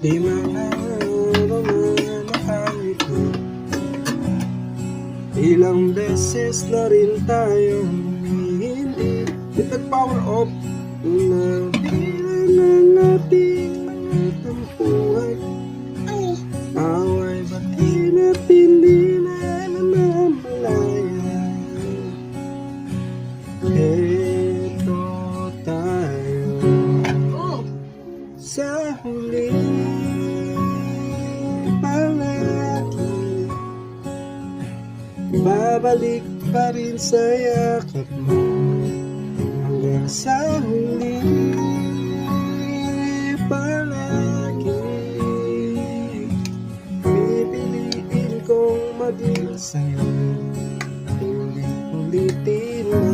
Di man araw na nakangiti, ilang beses na rin tayong hindi nag-power up na bilang ng ating mga tampuhan. Away ba't hina't hindi na namamalayan? Eto tayo sa huli, palagi babalik pa rin sa yakap mo hanggang sa huli. Palagi pipiliin kong maging sa'yo, ulit-ulitin na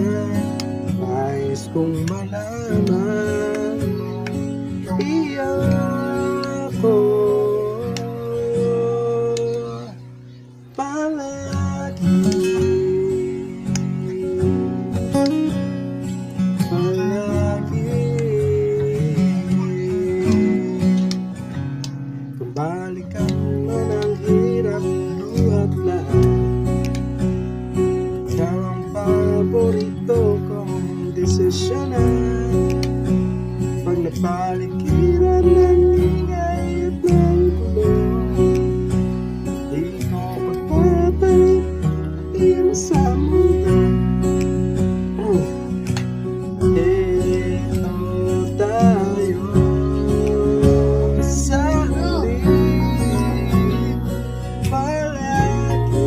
nais kong malaman mo, iyak ko palagi. Kung balikan man ang hirap at lahat, ikaw ang paborito kong desisyonan. Pag napalikiran ng ingay at ng gulo, di ko pagpapalit din sa mundo. Eto tayo sa huli, palagi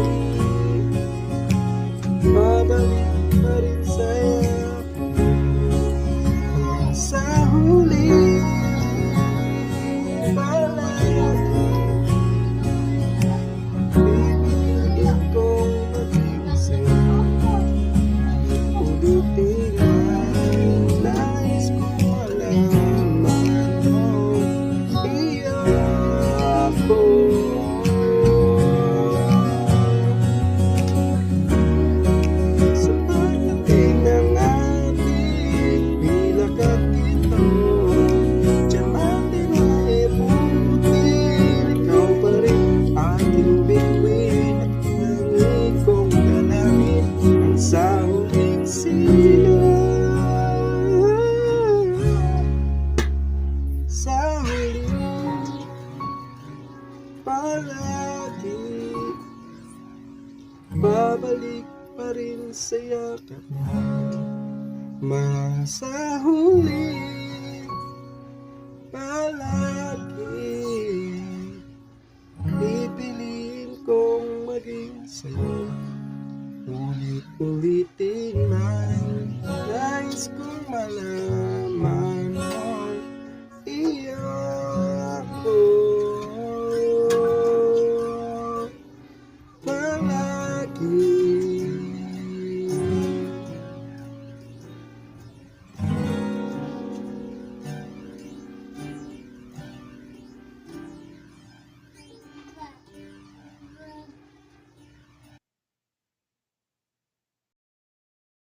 babalik pa rin sa'yo sa huli. Palagi pipiliin kong maging sa'yo, ulitin na nais kong malaman mo, iyak ko. Sa pagdating ng ating bilag at ito, diamante na ibutin, ikaw pa rin aking bituin at langit kong dalangin ang sa huling sila. Sa huli, palagi babalik pa rin sa yakap mo, sa huli, palagi pipiliin kong maging sa'yo, ulit-ulitin man nais kong malaman.